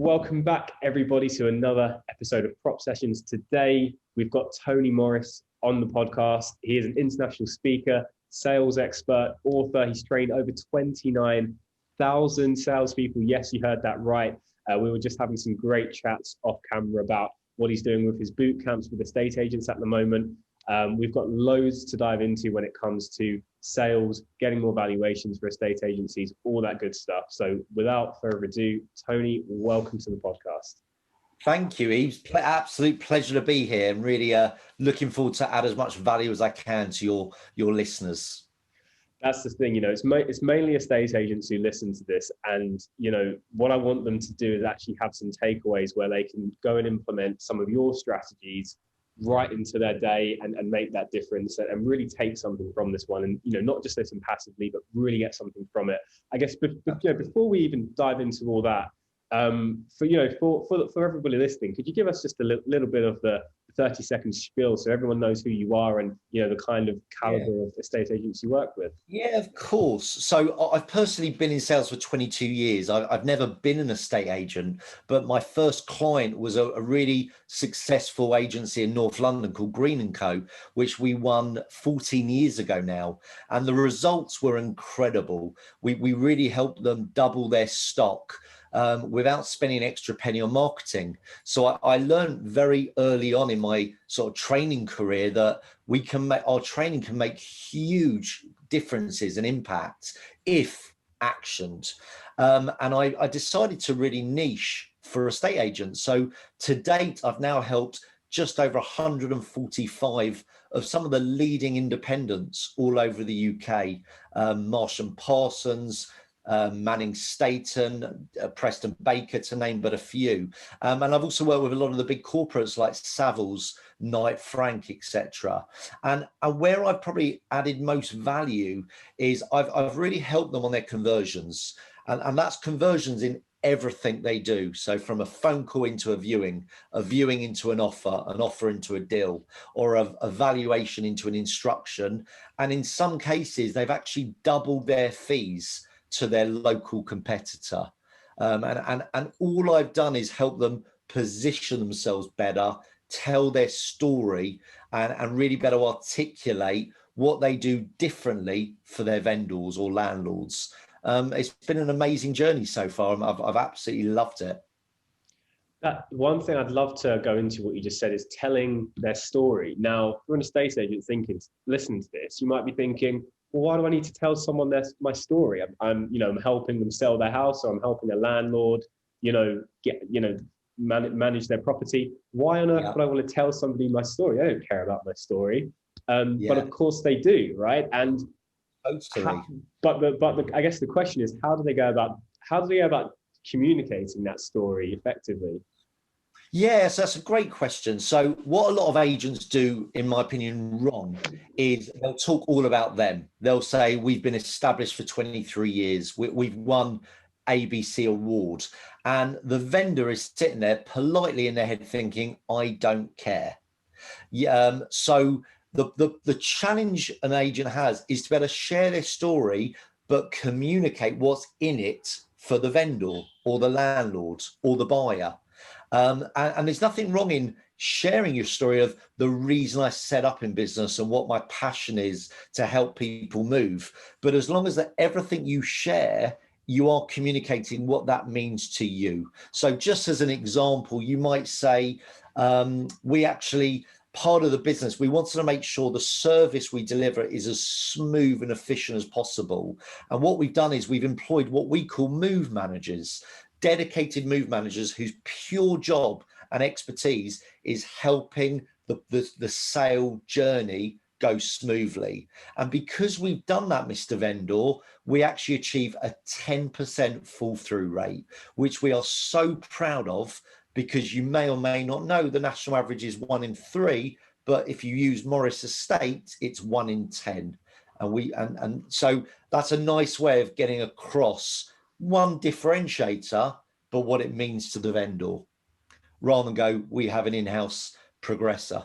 Welcome back, everybody, to another episode of Prop Sessions. Today, we've got Tony Morris on the podcast. He is an international speaker, sales expert, author. He's trained over 29,000 salespeople. Yes, you heard that right. We were just having some great chats off camera about what he's doing with his boot camps with estate agents at the moment. We've got loads to dive into when it comes to sales, getting more valuations for estate agencies, all that good stuff. So without further ado, Tony, welcome to the podcast. Thank you, Eves. Absolute pleasure to be here, and really looking forward to add as much value as I can to your listeners. That's the thing, it's mainly estate agents who listen to this, and what I want them to do is actually have some takeaways where they can go and implement some of your strategies right into their day and make that difference and really take something from this one, and not just listen passively but really get something from it. I guess before we even dive into all that, for everybody listening, could you give us just a little bit of the 30-second spiel so everyone knows who you are and the kind of caliber of estate agents you work with? Yeah, of course. So I've personally been in sales for 22 years. I've never been an estate agent, but my first client was a really successful agency in North London called Green & Co, which we won 14 years ago now. And the results were incredible. We really helped them double their stock without spending an extra penny on marketing. So I learned very early on in my sort of training career that our training can make huge differences and impacts if actioned. And I decided to really niche for estate agents. So to date, I've now helped just over 145 of some of the leading independents all over the UK, Marsh and Parsons, Manning Staten, Preston Baker, to name but a few. And I've also worked with a lot of the big corporates like Savills, Knight Frank, etc. And where I've probably added most value is I've really helped them on their conversions. And that's conversions in everything they do. So from a phone call into a viewing into an offer into a deal, or a valuation into an instruction. And in some cases, they've actually doubled their fees to their local competitor. And all I've done is help them position themselves better, tell their story, and really better articulate what they do differently for their vendors or landlords. It's been an amazing journey so far. I've absolutely loved it. That one thing I'd love to go into what you just said is telling their story. Now, for an estate agent listening to this, you might be thinking, well, why do I need to tell someone my story? I'm helping them sell their house, or I'm helping a landlord, manage their property. Why on earth would I want to tell somebody my story? I don't care about my story. But of course they do, right? And totally. I guess the question is, how do they go about communicating that story effectively? Yes, that's a great question. So what a lot of agents do, in my opinion, wrong is they'll talk all about them. They'll say, we've been established for 23 years. We've won ABC awards. And the vendor is sitting there politely in their head thinking, I don't care. So the challenge an agent has is to be able to share their story, but communicate what's in it for the vendor or the landlord or the buyer. And there's nothing wrong in sharing your story of the reason I set up in business and what my passion is to help people move. But as long as that everything you share, you are communicating what that means to you. So just as an example, you might say, we actually, part of the business, we wanted to make sure the service we deliver is as smooth and efficient as possible. And what we've done is we've employed what we call move managers, dedicated move managers whose pure job and expertise is helping the sale journey go smoothly. And because we've done that, Mr. Vendor, we actually achieve a 10% fall through rate, which we are so proud of, because you may or may not know the national average is 1 in 3, but if you use Morris Estate, it's 1 in 10. And so that's a nice way of getting across one differentiator, but what it means to the vendor, rather than go, we have an in-house progressor,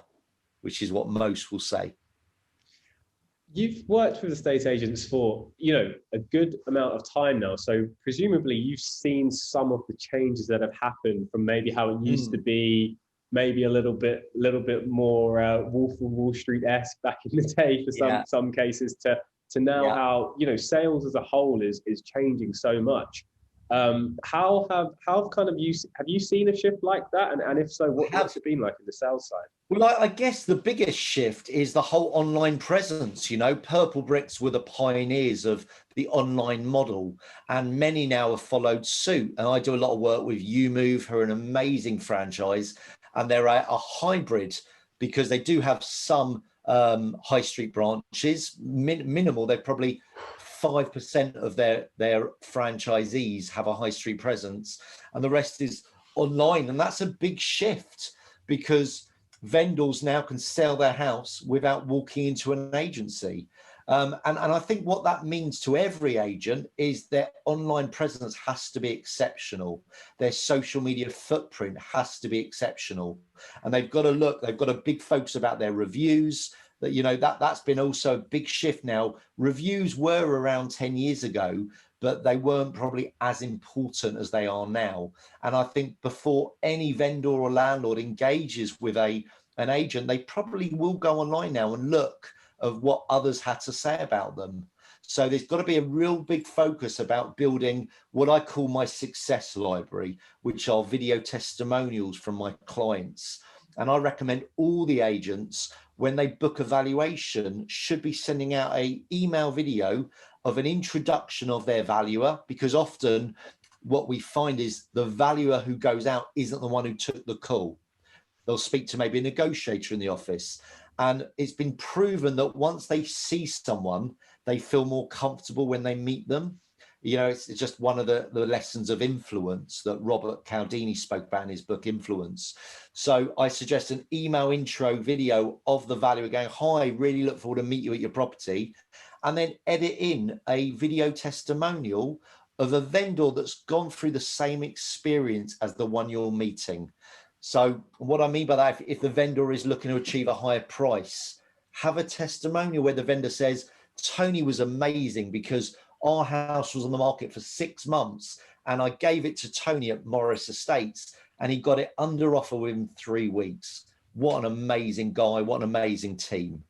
which is what most will say. You've worked with estate agents for, a good amount of time now. So presumably you've seen some of the changes that have happened from maybe how it used to Mm, be, maybe a little bit more Wolf of Wall Street-esque back in the day for yeah, some cases to now yeah. how, sales as a whole is changing so much. How kind of have you seen a shift like that? And if so, I what's have. it been like in the sales side? Well, I guess the biggest shift is the whole online presence. Purple Bricks were the pioneers of the online model, and many now have followed suit. And I do a lot of work with YouMove, who are an amazing franchise, and they're a hybrid because they do have some high street branches, minimal. They're probably 5% of their franchisees have a high street presence, and the rest is online. And that's a big shift because vendors now can sell their house without walking into an agency. And I think what that means to every agent is their online presence has to be exceptional. Their social media footprint has to be exceptional. And they've got a big focus about their reviews. That's been also a big shift now. Reviews were around 10 years ago, but they weren't probably as important as they are now. And I think before any vendor or landlord engages with an agent, they probably will go online now and look of what others had to say about them. So there's got to be a real big focus about building what I call my success library, which are video testimonials from my clients. And I recommend all the agents, when they book a valuation, should be sending out a email video of an introduction of their valuer, because often what we find is the valuer who goes out isn't the one who took the call. They'll speak to maybe a negotiator in the office. And it's been proven that once they see someone, they feel more comfortable when they meet them. It's just one of the lessons of influence that Robert Cialdini spoke about in his book, Influence. So I suggest an email intro video of the valuer going, "Hi, really look forward to meet you at your property." And then edit in a video testimonial of a vendor that's gone through the same experience as the one you're meeting. So what I mean by that, if the vendor is looking to achieve a higher price, have a testimonial where the vendor says, "Tony was amazing because our house was on the market for 6 months and I gave it to Tony at Morris Estates and he got it under offer within 3 weeks. What an amazing guy. What an amazing team."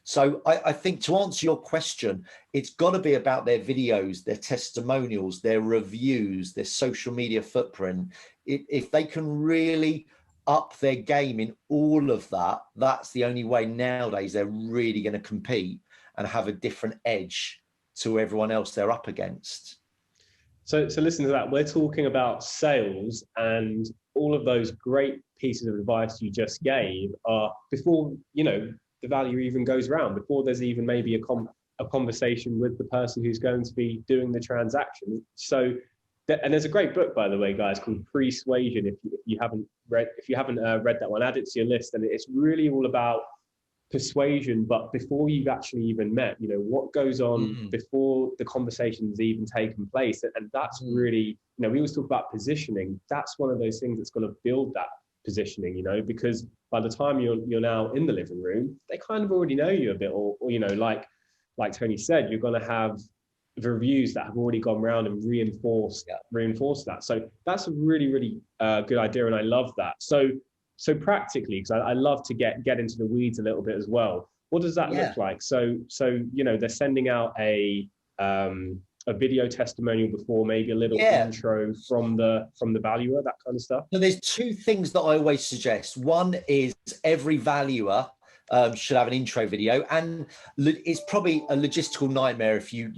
So I think to answer your question, it's got to be about their videos, their testimonials, their reviews, their social media footprint. If they can really up their game in all of that, that's the only way nowadays they're really going to compete and have a different edge to everyone else they're up against. So listen to that. We're talking about sales, and all of those great pieces of advice you just gave are before, the value even goes around, before there's even maybe a conversation with the person who's going to be doing the transaction. So, and there's a great book, by the way, guys, called Persuasion. If you haven't read that one, add it to your list. And it's really all about persuasion, but before you've actually even met, what goes on Mm, before the conversation's even taken place. And that's mm, really, we always talk about positioning. That's one of those things that's going to build that positioning, because by the time you're now in the living room, they kind of already know you a bit, or like Tony said, you're going to have the reviews that have already gone around and yeah. reinforced that. So that's a really, really good idea, and I love that. So practically, because I love to get into the weeds a little bit as well. What does that Yeah. look like? So they're sending out a video testimonial before, maybe a little Yeah. intro from the valuer, that kind of stuff. So there's two things that I always suggest. One is every valuer should have an intro video, and it's probably a logistical nightmare if you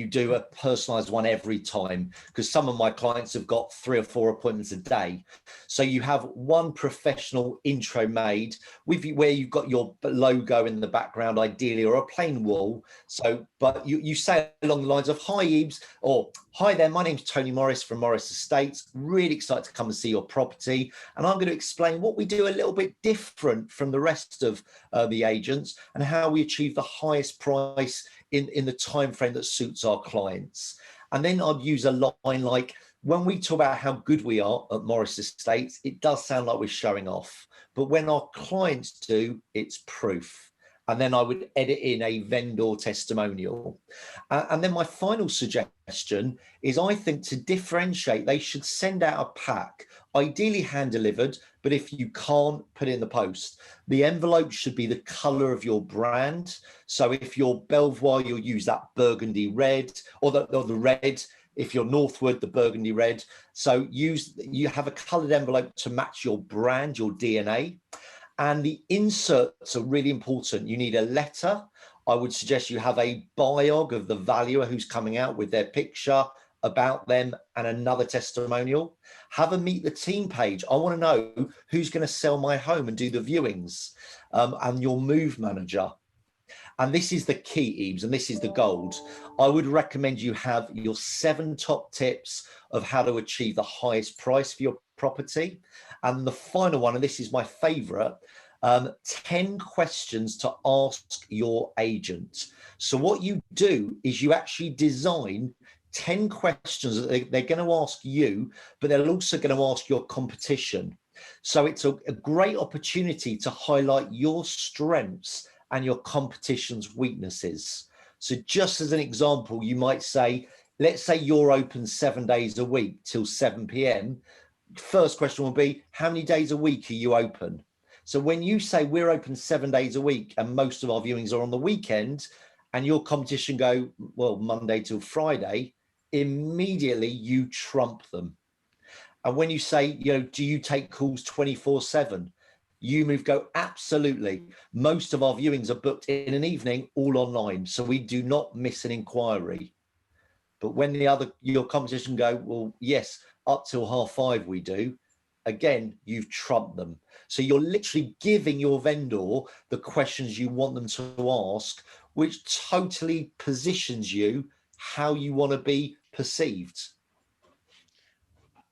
do a personalized one every time, because some of my clients have got 3 or 4 appointments a day. So you have one professional intro made with where you've got your logo in the background, ideally, or a plain wall. So, but you say along the lines of, "Hi, Eves," or "Hi there, my name's Tony Morris from Morris Estates. Really excited to come and see your property. And I'm going to explain what we do a little bit different from the rest of the agents and how we achieve the highest price in the time frame that suits our clients." And then I'd use a line like, "When we talk about how good we are at Morris Estates, it does sound like we're showing off. But when our clients do, it's proof." and then I would edit in a vendor testimonial. And then my final suggestion is, I think to differentiate, they should send out a pack, ideally hand delivered, but if you can't, put it in the post. The envelope should be the color of your brand. So if you're Belvoir, you'll use that burgundy red, or the red. If you're Northwood, the burgundy red. So you have a colored envelope to match your brand, your DNA. And the inserts are really important. You need a letter. I would suggest you have a biog of the valuer who's coming out with their picture, about them, and another testimonial. Have a meet the team page. I want to know who's going to sell my home and do the viewings, and your move manager. And this is the key, Eames, and this is the gold. I would recommend you have your 7 top tips of how to achieve the highest price for your property. And the final one, and this is my favorite, 10 questions to ask your agent. So what you do is you actually design 10 questions that they're going to ask you, but they're also going to ask your competition. So it's a great opportunity to highlight your strengths and your competition's weaknesses. So just as an example, you might say, let's say you're open 7 days a week till 7 p.m. First question will be, how many days a week are you open? So when you say we're open 7 days a week and most of our viewings are on the weekend, and your competition go, well, Monday till Friday, immediately you trump them. And when you say, do you take calls 24/7? You move go, absolutely. Most of our viewings are booked in an evening, all online. So we do not miss an inquiry. But when your competition go, well, yes, up till 5:30 we do. Again, you've trumped them. So you're literally giving your vendor the questions you want them to ask, which totally positions you how you want to be perceived.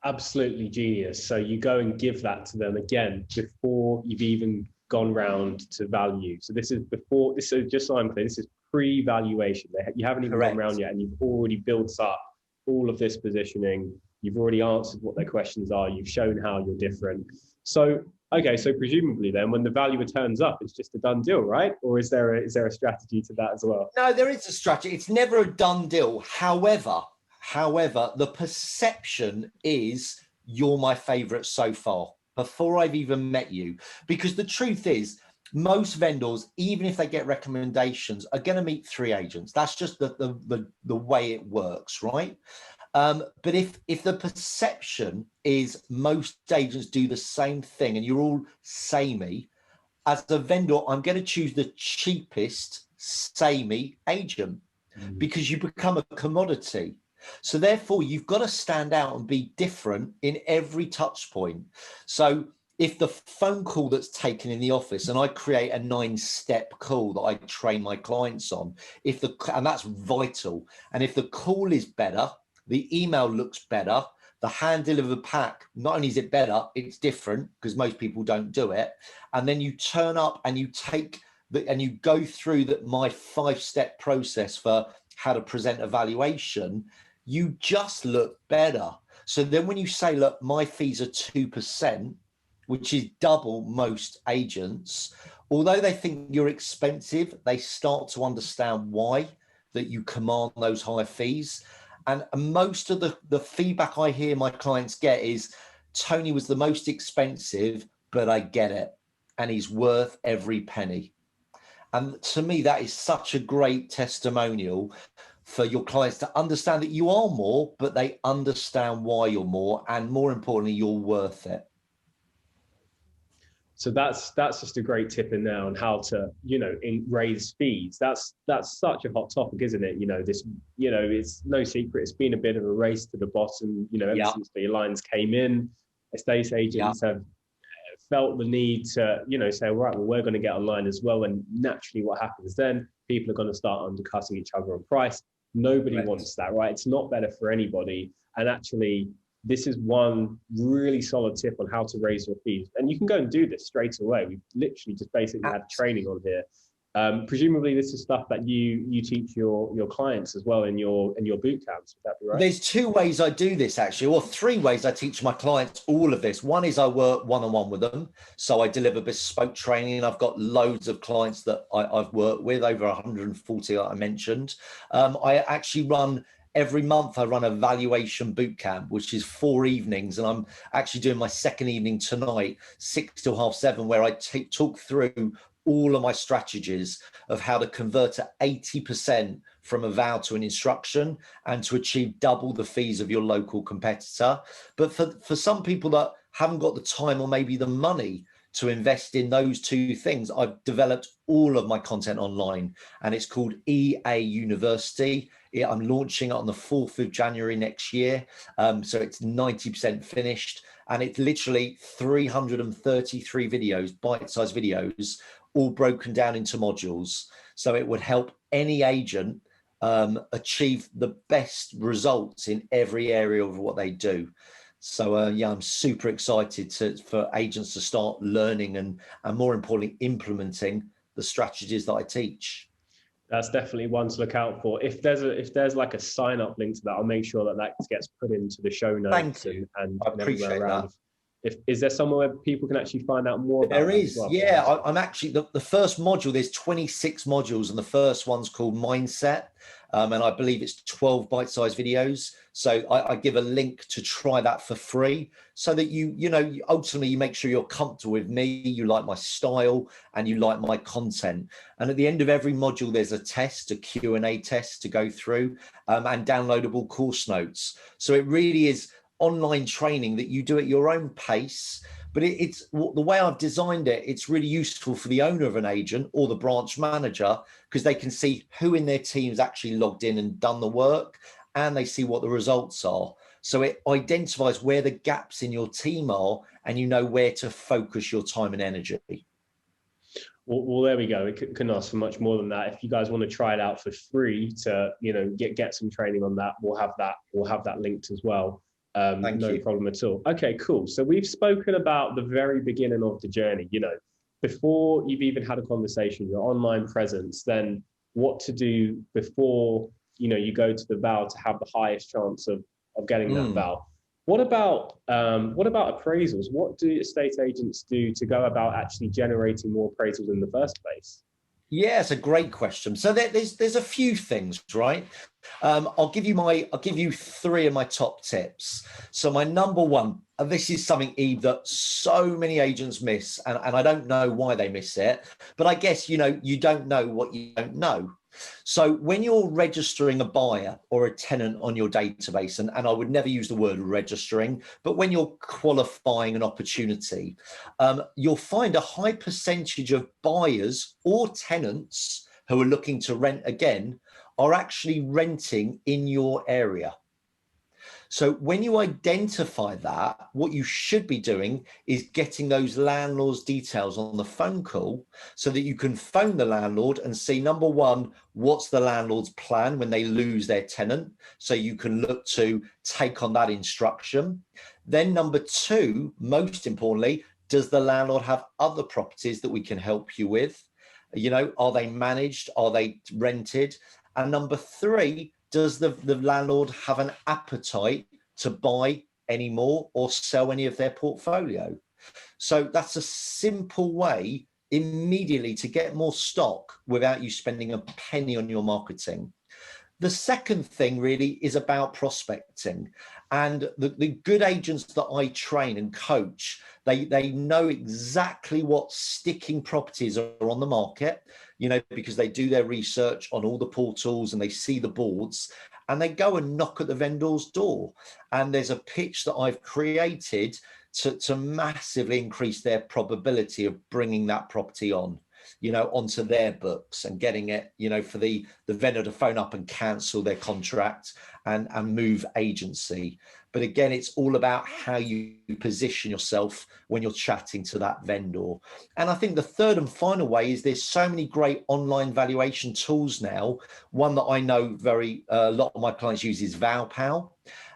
Absolutely genius. So you go and give that to them again before you've even gone round to value. So this is before this. So just so I'm clear, this is pre-valuation. You haven't even gone round yet, and you've already built up all of this positioning. You've already answered what their questions are. You've shown how you're different. So okay, so presumably then, when the valuer turns up, it's just a done deal, right? Or is there a strategy to that as well? No, there is a strategy. It's never a done deal. However, the perception is you're my favorite so far before I've even met you. Because the truth is, most vendors, even if they get recommendations, are going to meet 3 agents. That's just the way it works, right? But if the perception is most agents do the same thing and you're all samey, as a vendor, I'm going to choose the cheapest samey agent because you become a commodity. So therefore, you've got to stand out and be different in every touch point. So if the phone call that's taken in the office, and I create a 9-step call that I train my clients on, and that's vital. And if the call is better, the email looks better, the hand delivered pack, not only is it better, it's different because most people don't do it. And then you turn up and you you go through my 5-step process for how to present a valuation, you just look better. So then when you say, look, my fees are 2%, which is double most agents, although they think you're expensive, they start to understand why that you command those higher fees. And most of the feedback I hear my clients get is, Tony was the most expensive, but I get it. And he's worth every penny. And to me, that is such a great testimonial for your clients to understand that you are more, but they understand why you're more. And more importantly, you're worth it. So that's just a great tip in there on how to, raise fees. That's such a hot topic, isn't it? It's no secret. It's been a bit of a race to the bottom, ever since the lines came in. Estate agents have felt the need to, say, right, well, we're going to get online as well. And naturally what happens then, people are going to start undercutting each other on price. Nobody wants that, right? It's not better for anybody. And actually, this is one really solid tip on how to raise your fees. And you can go and do this straight away. We've literally just basically had training on here. Presumably this is stuff that you teach your clients as well in your boot camps. Would that be right? There's two ways I do this actually, or three ways I teach my clients all of this. One is I work one-on-one with them. So I deliver bespoke training, and I've got loads of clients that I've worked with, over 140 like I mentioned. I actually run every month, I run a valuation boot camp, which is 4 evenings. And I'm actually doing my second evening tonight, 6 till 7:30, where I talk through all of my strategies of how to convert to 80% from a vow to an instruction and to achieve double the fees of your local competitor. But for some people that haven't got the time or maybe the money to invest in those two things, I've developed all of my content online, and it's called EA University. I'm launching it on the 4th of January next year. So it's 90% finished, and it's literally 333 videos, bite-sized videos, all broken down into modules. So it would help any agent achieve the best results in every area of what they do. So yeah, I'm super excited for agents to start learning and more importantly, implementing the strategies that I teach. That's definitely one to look out for. If there's like a sign up link to that, I'll make sure that gets put into the show notes. Thank you. And I appreciate that. Is there somewhere where people can actually find out more about there that is as well? Yeah, I'm actually the first module, there's 26 modules, and the first one's called Mindset, and I believe it's 12 bite-sized videos. So I give a link to try that for free, so that you know ultimately you make sure you're comfortable with me, you like my style, and you like my content. And at the end of every module there's a test, a Q&A test to go through, and downloadable course notes. So it really is online training that you do at your own pace. But it's the way I've designed it, it's really useful for the owner of an agent or the branch manager, because they can see who in their team's actually logged in and done the work, and they see what the results are. So it identifies where the gaps in your team are, and you know where to focus your time and energy. Well, there we go. It couldn't ask for much more than that. If you guys want to try it out for free to, get some training on that, we'll have that linked as well. No problem at all. Okay, cool. So we've spoken about the very beginning of the journey, before you've even had a conversation, your online presence, then what to do before, you go to the vow to have the highest chance of getting that vow. What about appraisals? What do estate agents do to go about actually generating more appraisals in the first place? Yeah, it's a great question. So there's a few things, right? I'll give you 3 of my top tips. So my number one, and this is something, Eve, that so many agents miss, and I don't know why they miss it, but I guess you don't know what you don't know. So when you're registering a buyer or a tenant on your database, and I would never use the word registering, but when you're qualifying an opportunity, you'll find a high percentage of buyers or tenants who are looking to rent again are actually renting in your area. So when you identify that, what you should be doing is getting those landlord's details on the phone call, so that you can phone the landlord and see, number one, what's the landlord's plan when they lose their tenant, so you can look to take on that instruction. Then number two, most importantly, does the landlord have other properties that we can help you with? Are they managed? Are they rented? And number three, does the landlord have an appetite to buy any more or sell any of their portfolio? So that's a simple way immediately to get more stock without you spending a penny on your marketing. The second thing really is about prospecting. And the good agents that I train and coach, they know exactly what sticking properties are on the market, because they do their research on all the portals and they see the boards, and they go and knock at the vendor's door. And there's a pitch that I've created to massively increase their probability of bringing that property on, onto their books, and getting it, for the vendor to phone up and cancel their contract and move agency. But again, it's all about how you position yourself when you're chatting to that vendor. And I think the third and final way is there's so many great online valuation tools now. One that I know a lot of my clients use is VowPal.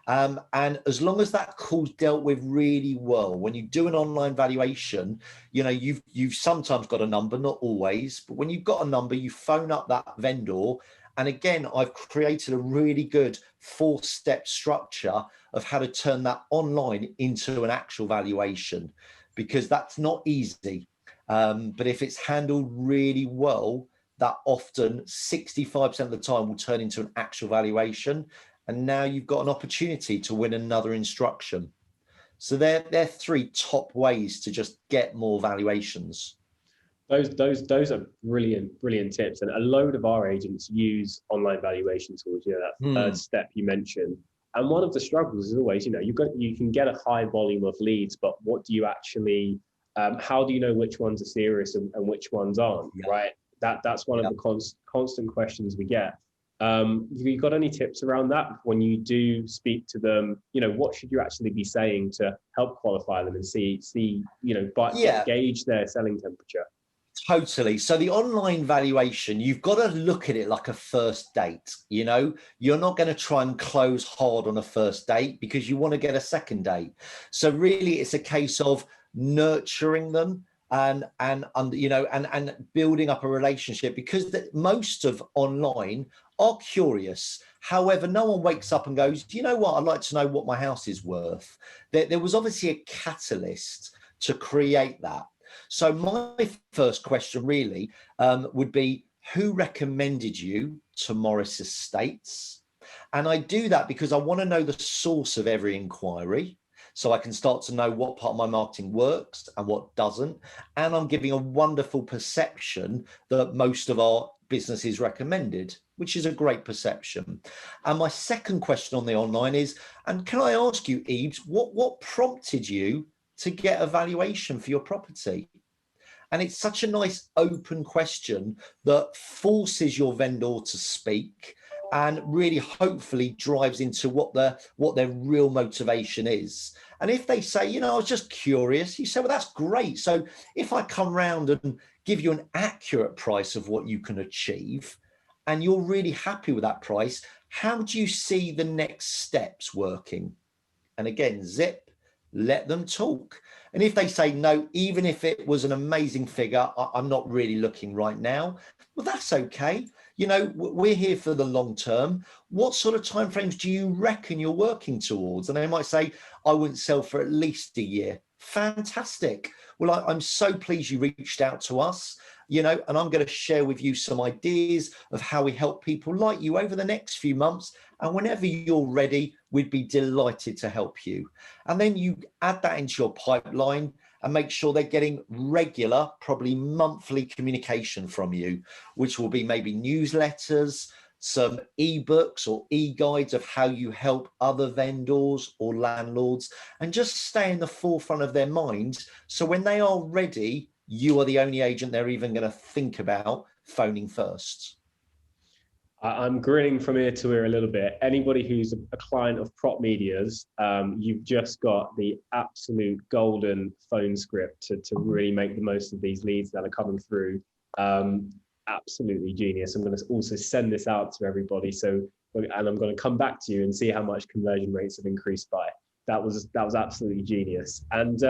And as long as that call's dealt with really well, when you do an online valuation, you know, you've sometimes got a number, not always, but when you've got a number, you phone up that vendor. And again, I've created a really good 4-step structure of how to turn that online into an actual valuation, because that's not easy. But if it's handled really well, that often 65% of the time will turn into an actual valuation. And now you've got an opportunity to win another instruction. So they're 3 top ways to just get more valuations. Those are brilliant tips. And a load of our agents use online valuation tools, you know, that third step you mentioned. And one of the struggles is always, you know, you can get a high volume of leads, but what do you actually, how do you know which ones are serious and which ones aren't, right? That's one of the constant questions we get. Have you got any tips around that when you do speak to them? You know, what should you actually be saying to help qualify them and see, you know, gauge their selling temperature? Totally. So the online valuation, you've got to look at it like a first date. You know, you're not going to try and close hard on a first date because you want to get a second date. So really, it's a case of nurturing them and you know, and building up a relationship, because most of online are curious. However, no one wakes up and goes, do you know what? I'd like to know what my house is worth. There was obviously a catalyst to create that. So my first question really would be, who recommended you to Morris Estates? And I do that because I want to know the source of every inquiry, so I can start to know what part of my marketing works and what doesn't. And I'm giving a wonderful perception that most of our business is recommended, which is a great perception. And my second question on the online is, and can I ask you, Eves, what prompted you to get a valuation for your property? And it's such a nice open question that forces your vendor to speak and really hopefully drives into what their real motivation is. And if they say, you know, I was just curious, you say, well, that's great. So if I come round and give you an accurate price of what you can achieve, and you're really happy with that price, how do you see the next steps working? And again, zip, let them talk. And if they say no, even if it was an amazing figure, I'm not really looking right now, well, that's okay. You know, we're here for the long term. What sort of timeframes do you reckon you're working towards? And they might say, I wouldn't sell for at least a year. Fantastic. Well, I'm so pleased you reached out to us, you know, and I'm going to share with you some ideas of how we help people like you over the next few months. And whenever you're ready, we'd be delighted to help you. And then you add that into your pipeline and make sure they're getting regular, probably monthly communication from you, which will be maybe newsletters, some ebooks or e-guides of how you help other vendors or landlords, and just stay in the forefront of their minds. So when they are ready, you are the only agent they're even going to think about phoning first. I'm grinning from ear to ear a little bit. Anybody who's a client of Prop Media's, you've just got the absolute golden phone script to really make the most of these leads that are coming through. Absolutely genius. I'm going to also send this out to everybody. So, and I'm going to come back to you and see how much conversion rates have increased by. That was absolutely genius. And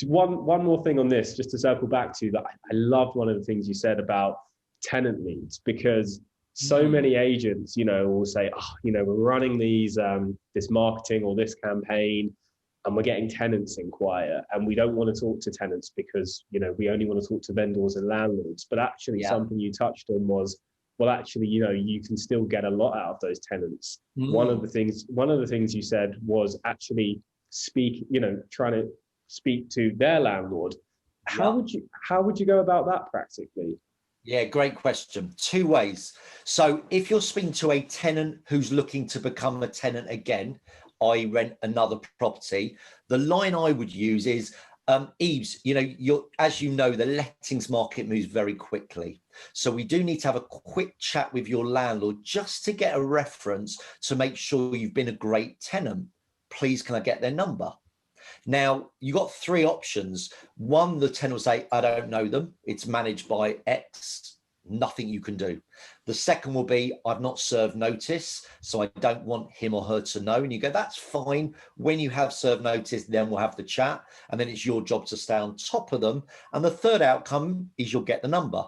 one more thing on this, just to circle back to that, I loved one of the things you said about tenant leads, because so many agents, you know, will say, oh, you know, we're running these this marketing or this campaign, and we're getting tenants inquire, and we don't want to talk to tenants because, you know, we only want to talk to vendors and landlords. But actually, something you touched on was, well, actually, you know, you can still get a lot out of those tenants. One of the things you said was actually trying to speak to their landlord. How would you go about that practically? Yeah, great question. 2 ways. So if you're speaking to a tenant who's looking to become a tenant again, I rent another property, the line I would use is, Eves, you know, as you know, the lettings market moves very quickly. So we do need to have a quick chat with your landlord just to get a reference to make sure you've been a great tenant. Please, can I get their number? Now, you got 3 options. One, the tenant will say, I don't know them. It's managed by X. Nothing you can do. The second will be, I've not served notice, so I don't want him or her to know. And you go, that's fine. When you have served notice, then we'll have the chat. And then it's your job to stay on top of them. And the third outcome is you'll get the number.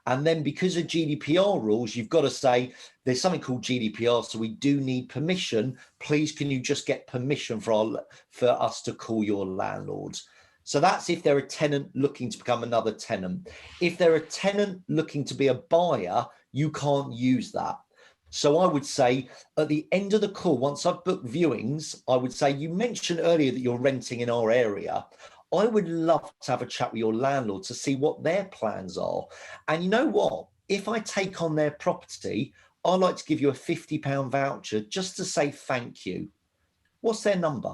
And then because of GDPR rules, you've got to say, there's something called GDPR, so we do need permission. Please, can you just get permission for us to call your landlord? So that's if they're a tenant looking to become another tenant. If they're a tenant looking to be a buyer, you can't use that. So I would say at the end of the call, once I've booked viewings, I would say, you mentioned earlier that you're renting in our area. I would love to have a chat with your landlord to see what their plans are. And you know what? If I take on their property, I'd like to give you a £50 voucher just to say thank you. What's their number?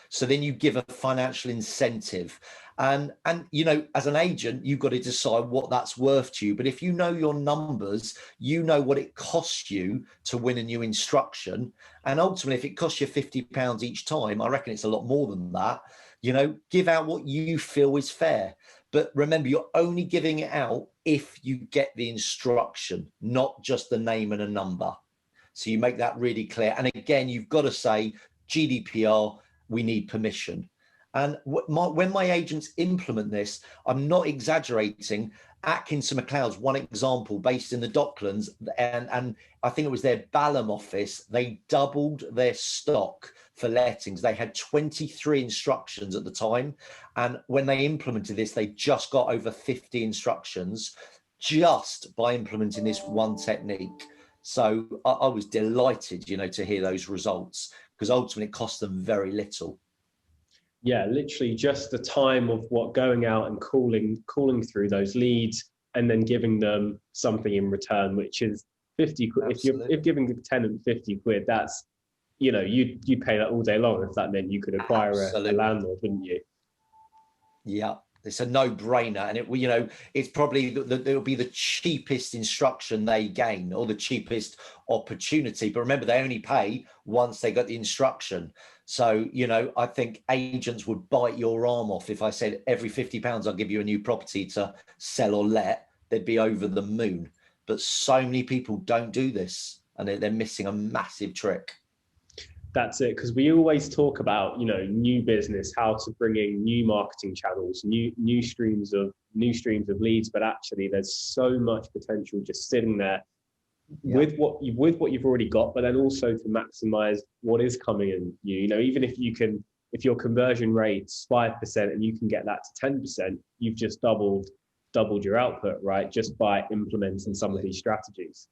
So then you give a financial incentive. And you know, as an agent, you've got to decide what that's worth to you. But if you know your numbers, you know what it costs you to win a new instruction. And ultimately, if it costs you £50 each time, I reckon it's a lot more than that. You know, give out what you feel is fair. But remember, you're only giving it out if you get the instruction, not just the name and a number. So you make that really clear. And again, you've got to say GDPR, we need permission. And when my agents implement this, I'm not exaggerating. Atkinson McLeod's one example based in the Docklands, and I think it was their Balham office. They doubled their stock for lettings. They had 23 instructions at the time. And when they implemented this, they just got over 50 instructions just by implementing this one technique. So I was delighted, you know, to hear those results, because ultimately it cost them very little. Yeah, literally just the time of going out and calling through those leads and then giving them something in return, which is 50 quid. If giving the tenant 50 quid, that's, you know, you pay that all day long if that meant you could acquire a landlord, wouldn't you? Yeah. It's a no-brainer, and you know, it's probably it'll be the cheapest instruction they gain, or the cheapest opportunity. But remember, they only pay once they got the instruction. So, you know, I think agents would bite your arm off if I said every £50 I'll give you a new property to sell or let. They'd be over the moon. But so many people don't do this, and they're missing a massive trick. That's it, because we always talk about, you know, new business, how to bring in new marketing channels, new streams of leads, but actually there's so much potential just sitting there with what you've already got, but then also to maximize what is coming in. You know, even if your conversion rate's 5% and you can get that to 10%, you've just doubled your output, right? Just by implementing some of these strategies.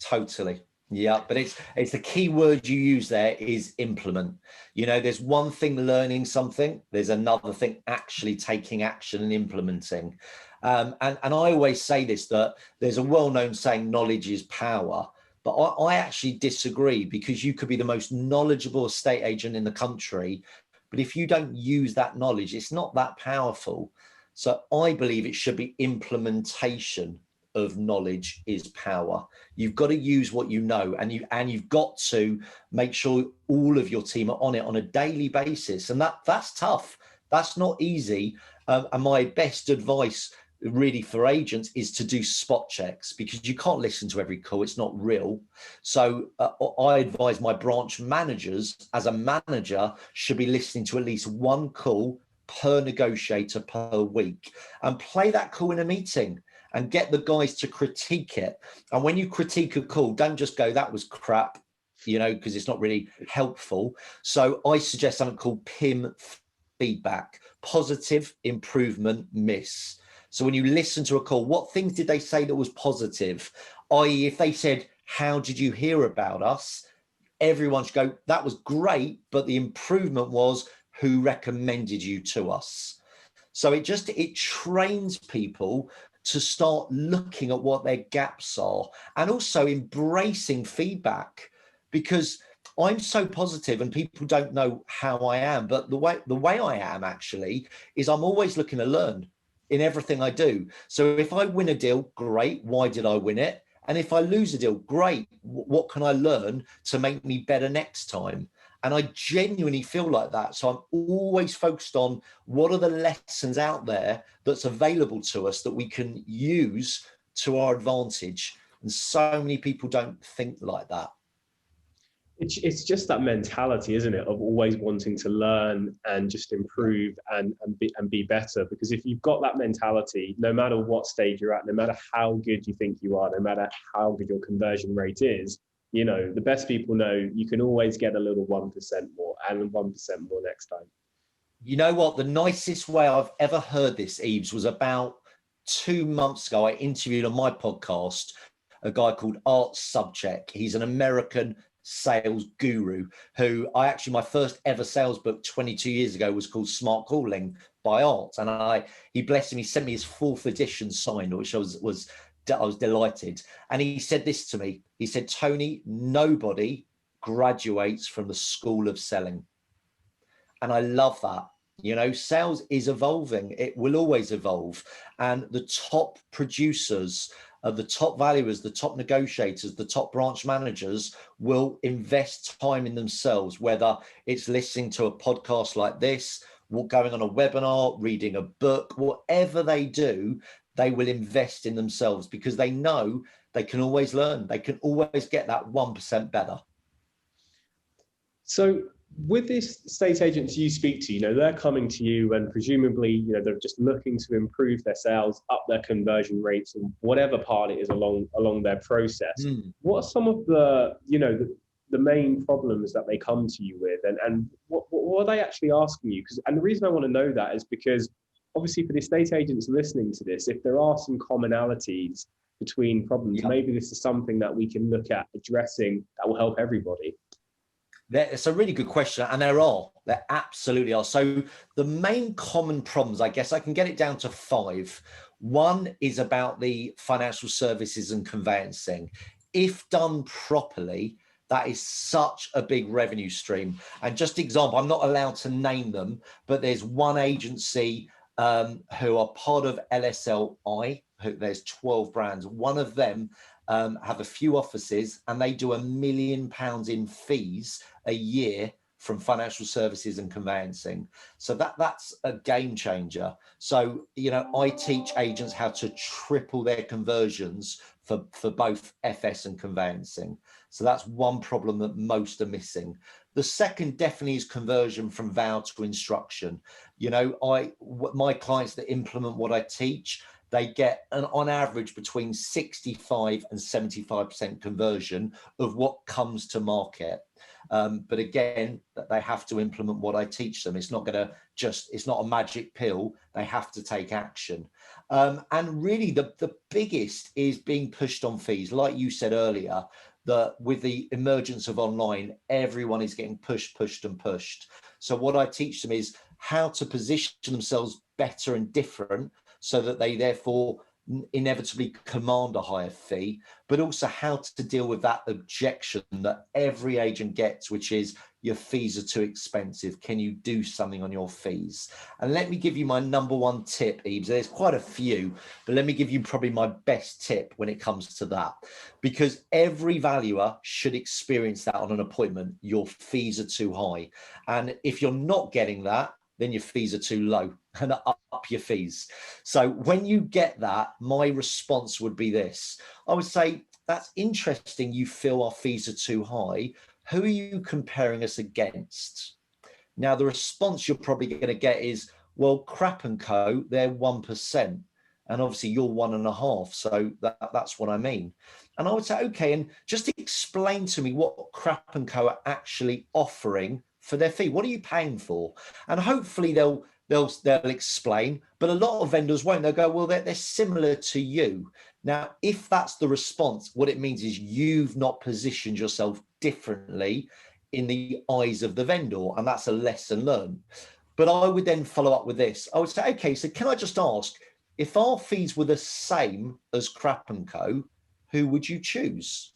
Totally. Yeah, but it's the key word you use there is implement. You know, there's one thing learning something, there's another thing actually taking action and implementing. And I always say this, that there's a well-known saying, knowledge is power. But I actually disagree, because you could be the most knowledgeable estate agent in the country, but if you don't use that knowledge, it's not that powerful. So I believe it should be implementation of knowledge is power. You've got to use what you know, and you've got to make sure all of your team are on it on a daily basis, and that's tough. That's not easy. And my best advice really for agents is to do spot checks, because you can't listen to every call. It's not real. So I advise my branch managers, as a manager, should be listening to at least one call per negotiator per week, and play that call in a meeting and get the guys to critique it. And when you critique a call, don't just go, that was crap, you know, because it's not really helpful. So I suggest something called PIM feedback: positive, improvement, miss. So when you listen to a call, what things did they say that was positive? I.e., if they said, how did you hear about us? Everyone should go, that was great, but the improvement was, who recommended you to us? So it trains people to start looking at what their gaps are, and also embracing feedback, because I'm so positive and people don't know how I am, but the way I am actually is I'm always looking to learn in everything I do. So if I win a deal, great, why did I win it? And if I lose a deal, great, what can I learn to make me better next time? And I genuinely feel like that. So I'm always focused on what are the lessons out there that's available to us that we can use to our advantage. And so many people don't think like that. It's just that mentality, isn't it, of always wanting to learn and just improve and be better. Because if you've got that mentality, no matter what stage you're at, no matter how good you think you are, no matter how good your conversion rate is, you know, the best people know you can always get a little 1% more and 1% more next time. You know what? The nicest way I've ever heard this, Eves, was about 2 months ago. I interviewed on my podcast a guy called Art Subcheck. He's an American sales guru who my first ever sales book 22 years ago was called Smart Calling by Art. And he blessed him. He sent me his 4th edition signed, which I was delighted. And he said this to me. He said, Tony, nobody graduates from the school of selling. And I love that. You know, sales is evolving. It will always evolve. And the top producers, the top valuers, the top negotiators, the top branch managers will invest time in themselves, whether it's listening to a podcast like this, going on a webinar, reading a book, whatever they do, they will invest in themselves because they know they can always learn. They can always get that 1% better. So with these estate agents you speak to, you know, they're coming to you and presumably, you know, they're just looking to improve their sales, up their conversion rates, and whatever part it is along their process. What are some of the, you know, the main problems that they come to you with, and what are they actually asking you? And the reason I want to know that is because obviously for the estate agents listening to this, if there are some commonalities between problems, maybe this is something that we can look at addressing that will help everybody. It's a really good question, and there absolutely are. So the main common problems, I guess I can get it down to 5. One is about the financial services and conveyancing. If done properly, that is such a big revenue stream. And just example, I'm not allowed to name them, but there's one agency who are part of LSLI. There's 12 brands. One of them have a few offices, and they do £1 million in fees a year from financial services and conveyancing. So that's a game changer. So, you know, I teach agents how to triple their conversions for both FS and conveyancing. So that's one problem that most are missing. The second definitely is conversion from vow to instruction. You know, my clients that implement what I teach, they get on average between 65 and 75% conversion of what comes to market. But again, they have to implement what I teach them. It's not it's not a magic pill. They have to take action. And really the biggest is being pushed on fees. Like you said earlier, that with the emergence of online, everyone is getting pushed and pushed. So what I teach them is how to position themselves better and different, so that they therefore inevitably command a higher fee, but also how to deal with that objection that every agent gets, which is your fees are too expensive. Can you do something on your fees? And let me give you my number 1 tip, Eves. There's quite a few, but let me give you probably my best tip when it comes to that, because every valuer should experience that on an appointment. Your fees are too high. And if you're not getting that, then your fees are too low, and up your fees. So when you get that, my response would be this. I would say, that's interesting. You feel our fees are too high. Who are you comparing us against? Now, the response you're probably going to get is, well, Crap & Co, they're 1%. And obviously you're 1.5%. So that's what I mean. And I would say, okay, and just explain to me what Crap & Co are actually offering for their fee. What are you paying for? And hopefully they'll explain, but a lot of vendors won't. They'll go, well, they're similar to you. Now, if that's the response, what it means is you've not positioned yourself differently in the eyes of the vendor, and that's a lesson learned. But I would then follow up with this. I would say, okay, so can I just ask, if our fees were the same as Crap & Co, who would you choose?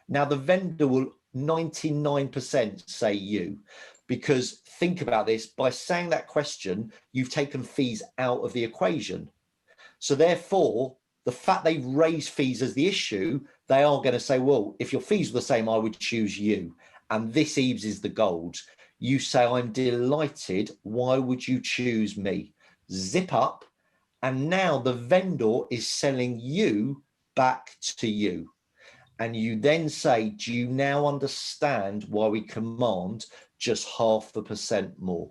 Now, the vendor will 99% say you, because think about this, by saying that question, you've taken fees out of the equation. So therefore, the fact they raise fees as the issue, they are going to say, well, if your fees were the same, I would choose you. And this, Eves, is the gold. You say, I'm delighted. Why would you choose me? Zip up And now the vendor is selling you back to you. And you then say, do you now understand why we command just 0.5% more?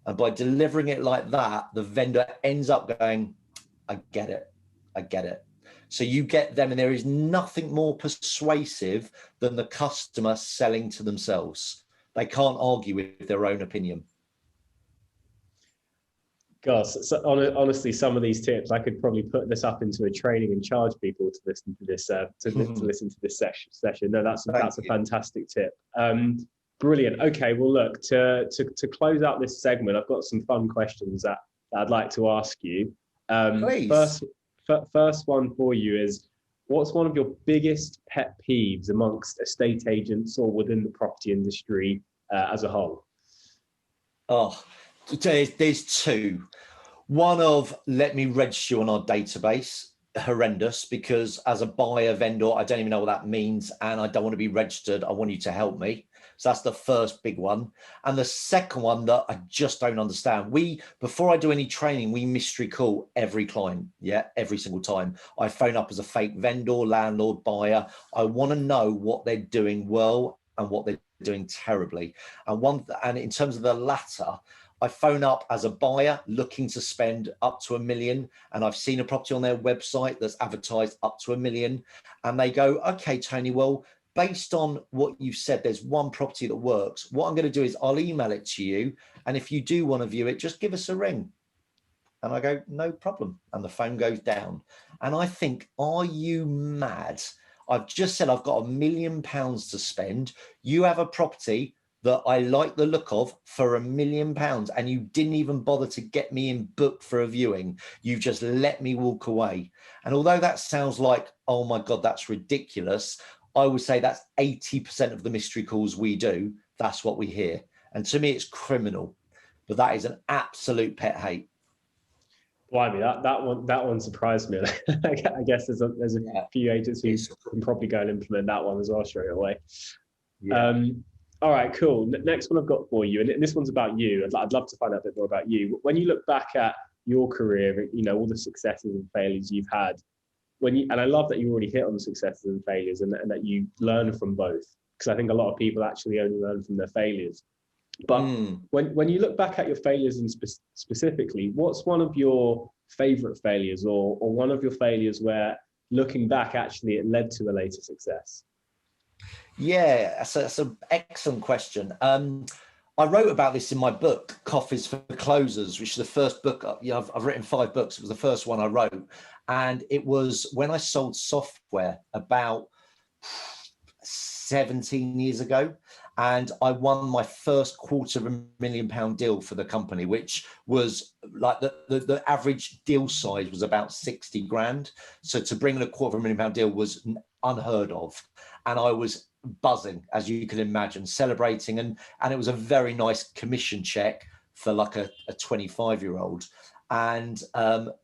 And by delivering it like that, the vendor ends up going, I get it. I get it. So you get them, and there is nothing more persuasive than the customer selling to themselves. They can't argue with their own opinion. Gosh, so honestly, some of these tips, I could probably put this up into a training and charge people to listen to this to listen to this session. No, that's a fantastic tip. Brilliant. Okay, well, look, to close out this segment, I've got some fun questions that I'd like to ask you. Please. First one for you is, what's one of your biggest pet peeves amongst estate agents or within the property industry as a whole? Oh, there's two. One of, let me register you on our database. Horrendous, because as a buyer vendor, I don't even know what that means, and I don't want to be registered. I want you to help me. So that's the first big one. And the second one that I just don't understand, before I do any training, we mystery call every client. Yeah, every single time I phone up as a fake vendor, landlord, buyer. I want to know what they're doing well and what they're doing terribly. And in terms of the latter, I phone up as a buyer looking to spend up to $1 million, and I've seen a property on their website that's advertised up to $1 million, and they go, okay, Tony, well, based on what you've said, there's one property that works. What I'm going to do is I'll email it to you, and if you do want to view it, just give us a ring. And I go, no problem. And the phone goes down. And I think, are you mad? I've just said I've got £1 million to spend. You have a property that I like the look of for £1 million, and you didn't even bother to get me in book for a viewing. You just let me walk away. And although that sounds like, oh my God, that's ridiculous, I would say that's 80% of the mystery calls we do. That's what we hear. And to me, it's criminal. But that is an absolute pet hate. Blimey, that one surprised me. I guess there's a few agents who can probably go and implement that one as well straight away. Yeah. All right, cool. Next one I've got for you, and this one's about you. I'd love to find out a bit more about you. When you look back at your career, all the successes and failures you've had, and I love that you already hit on the successes and failures, and that you learn from both, because I think a lot of people actually only learn from their failures. But when you look back at your failures, and specifically, what's one of your favorite failures, or one of your failures where looking back, actually it led to a later success? Yeah, that's an excellent question. I wrote about this in my book, Coffees for Closers, which is the first book. I've written 5 books. It was the first one I wrote. And it was when I sold software about 17 years ago. And I won my first £250,000 deal for the company, which was like the average deal size was about 60 grand. So to bring in a £250,000 deal was unheard of. And I was buzzing, as you can imagine, celebrating. And it was a very nice commission check for like a 25-year-old. And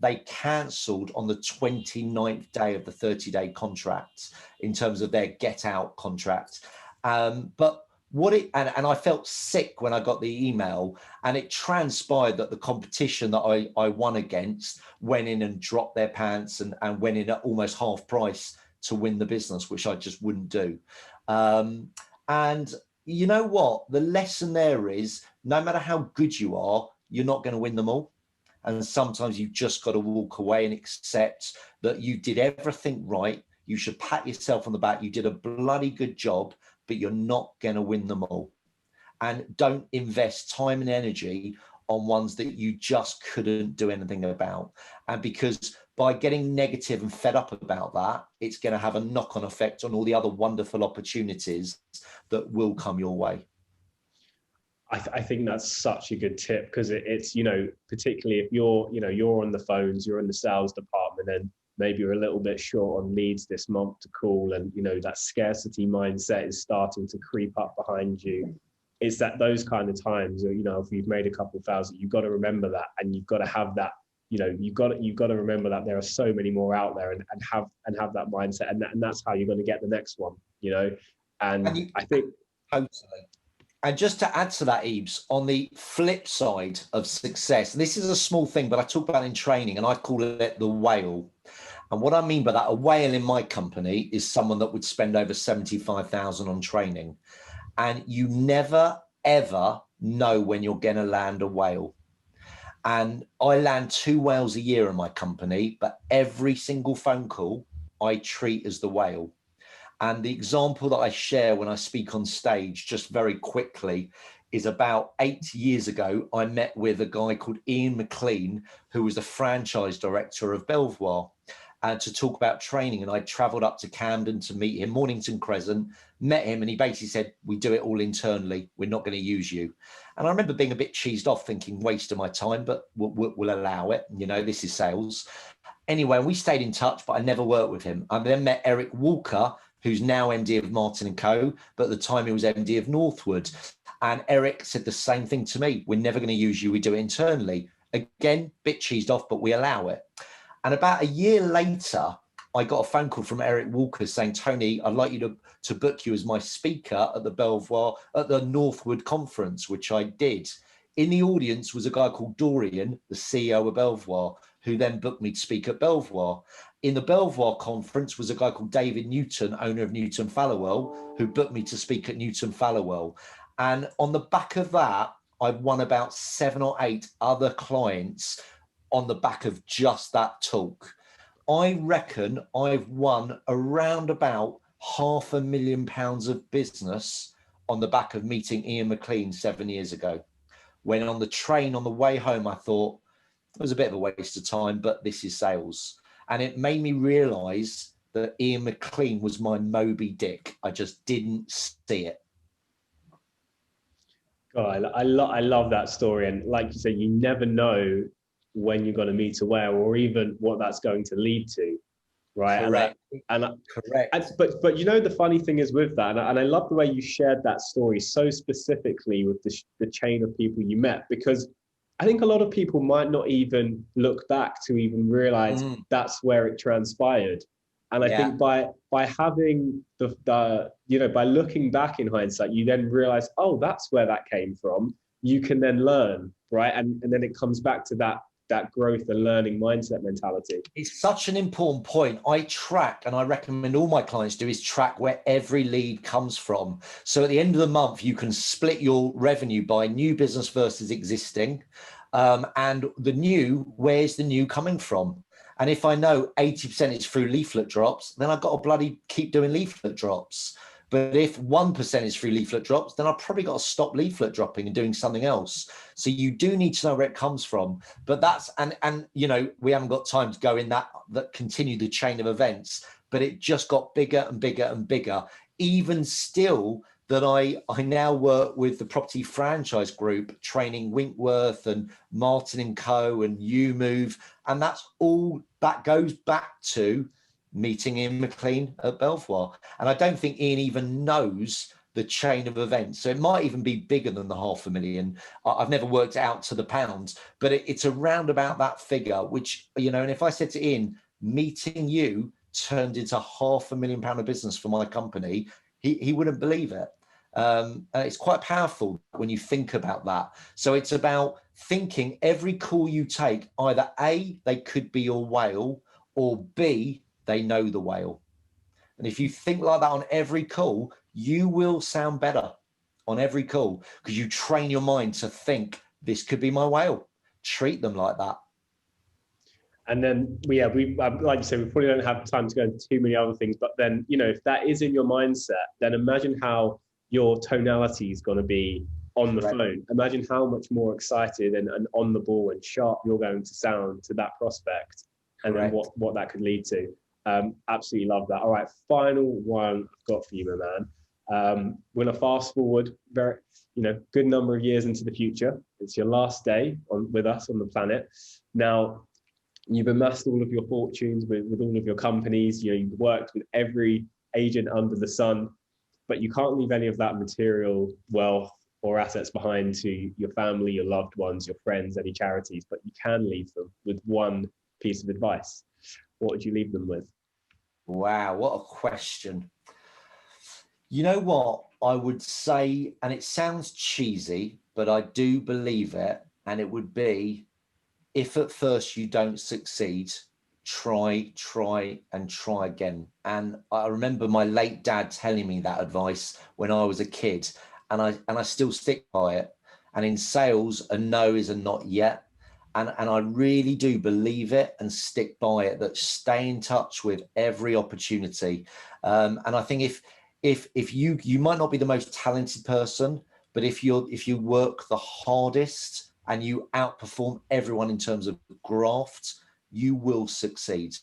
they cancelled on the 29th day of the 30-day contract in terms of their get out contract. But and I felt sick when I got the email, and it transpired that the competition that I won against went in and dropped their pants and went in at almost half price to win the business, which I just wouldn't do. And you know what? The lesson there is, no matter how good you are, you're not going to win them all. And sometimes you've just got to walk away and accept that you did everything right. You should pat yourself on the back. You did a bloody good job, but you're not going to win them all. And don't invest time and energy on ones that you just couldn't do anything about. And because by getting negative and fed up about that, it's going to have a knock-on effect on all the other wonderful opportunities that will come your way. I think that's such a good tip, because it's, particularly if you're on the phones, you're in the sales department, and maybe you're a little bit short on leads this month to call, and that scarcity mindset is starting to creep up behind you. It's that those kind of times, if you've made a couple thousand, you've got to remember that, and you've got to have that, you've got to remember that there are so many more out there, and have that mindset, and that's how you're going to get the next one, and I think totally. And just to add to that, Eves, on the flip side of success, and this is a small thing, but I talk about it in training, and I call it the whale. And what I mean by that, a whale in my company is someone that would spend over 75,000 on training. And you never, ever know when you're going to land a whale. And I land 2 whales a year in my company, but every single phone call I treat as the whale. And the example that I share when I speak on stage, just very quickly, is about 8 years ago, I met with a guy called Ian McLean, who was the franchise director of Belvoir, and to talk about training. And I traveled up to Camden to meet him, Mornington Crescent, met him, and he basically said, we do it all internally. We're not going to use you. And I remember being a bit cheesed off, thinking, waste of my time, but we'll allow it. You know, this is sales. Anyway, we stayed in touch, but I never worked with him. I then met Eric Walker, who's now MD of Martin & Co., but at the time he was MD of Northwood. And Eric said the same thing to me. We're never going to use you. We do it internally. Again, bit cheesed off, but we allow it. And about a year later, I got a phone call from Eric Walker saying, Tony, I'd like you to book you as my speaker at the Belvoir, at the Northwood conference, which I did. In the audience was a guy called Dorian, the CEO of Belvoir, who then booked me to speak at Belvoir. In the Belvoir conference was a guy called David Newton, owner of Newton Fallowell, who booked me to speak at Newton Fallowell. And on the back of that, I've won about 7 or 8 other clients on the back of just that talk. I reckon I've won around about £500,000 of business on the back of meeting Ian McLean 7 years ago. When on the train on the way home, I thought it was a bit of a waste of time, but this is sales. And it made me realize that Ian McLean was my Moby Dick. I just didn't see it. God, I love that story. And like you said, you never know when you're going to meet a whale or even what that's going to lead to. Right. Correct. Correct. But you know, the funny thing is with that, and I love the way you shared that story so specifically with the chain of people you met, because I think a lot of people might not even look back to even realize that's where it transpired. And I think by having by looking back in hindsight, you then realize, oh, that's where that came from. You can then learn, right? And then it comes back to that growth and learning mindset mentality. It's such an important point. I track, and I recommend all my clients do, is track where every lead comes from. So at the end of the month, you can split your revenue by new business versus existing. And the new, where's the new coming from? And if I know 80% is through leaflet drops, then I've got to bloody keep doing leaflet drops. But if 1% is through leaflet drops, then I've probably got to stop leaflet dropping and doing something else. So you do need to know where it comes from. But that's, and you know, we haven't got time to go in that continue the chain of events, but it just got bigger and bigger and bigger. Even still, that I now work with the property franchise group, training Winkworth and Martin & Co. and YouMove. And that's all, that goes back to meeting Ian McLean at Belvoir. And I don't think Ian even knows the chain of events. So it might even be bigger than the 500,000. I've never worked it out to the pounds, but it's around about that figure, which, you know, and if I said to Ian, meeting you turned into £500,000 of business for my company, he wouldn't believe it. And it's quite powerful when you think about that. So it's about thinking every call you take, either A, they could be your whale, or B, they know the whale. And if you think like that on every call, you will sound better on every call, because you train your mind to think, this could be my whale. Treat them like that. And then, we like you said, we probably don't have time to go into too many other things, but then, you know, if that is in your mindset, then imagine how your tonality is going to be on the phone. Imagine how much more excited and on the ball and sharp you're going to sound to that prospect, and then what that could lead to. Absolutely love that. All right, final one I've got for you, my man. We're gonna fast forward good number of years into the future. It's your last day with us on the planet. Now, you've amassed all of your fortunes with all of your companies. You know, you've worked with every agent under the sun, but you can't leave any of that material wealth or assets behind to your family, your loved ones, your friends, any charities, but you can leave them with one piece of advice. What would you leave them with? Wow, what a question. You know what? I would say, and it sounds cheesy, but I do believe it, and it would be, if at first you don't succeed, try and try again. And I remember my late dad telling me that advice when I was a kid, and I still stick by it. And in sales, a no is a not yet. And I really do believe it and stick by it, that stay in touch with every opportunity. And I think if you might not be the most talented person, but if you work the hardest and you outperform everyone in terms of graft, you will succeed.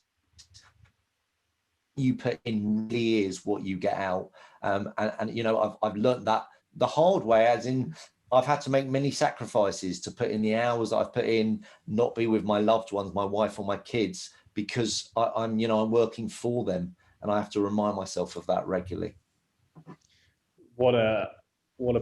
You put in really is what you get out. And you know, I've learned that the hard way, as in I've had to make many sacrifices to put in the hours that I've put in, not be with my loved ones, my wife or my kids, because I'm working for them, and I have to remind myself of that regularly. What a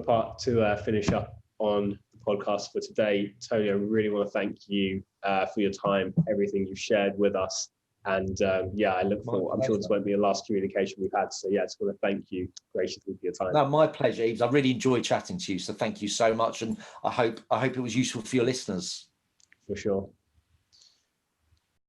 part to finish up on the podcast for today. Tony, I really want to thank you for your time, everything you've shared with us. And yeah, I look forward. I'm sure this won't be the last communication we've had. So yeah, I just want to thank you graciously for your time. No, my pleasure, Eves. I really enjoyed chatting to you. So thank you so much. And I hope it was useful for your listeners. For sure.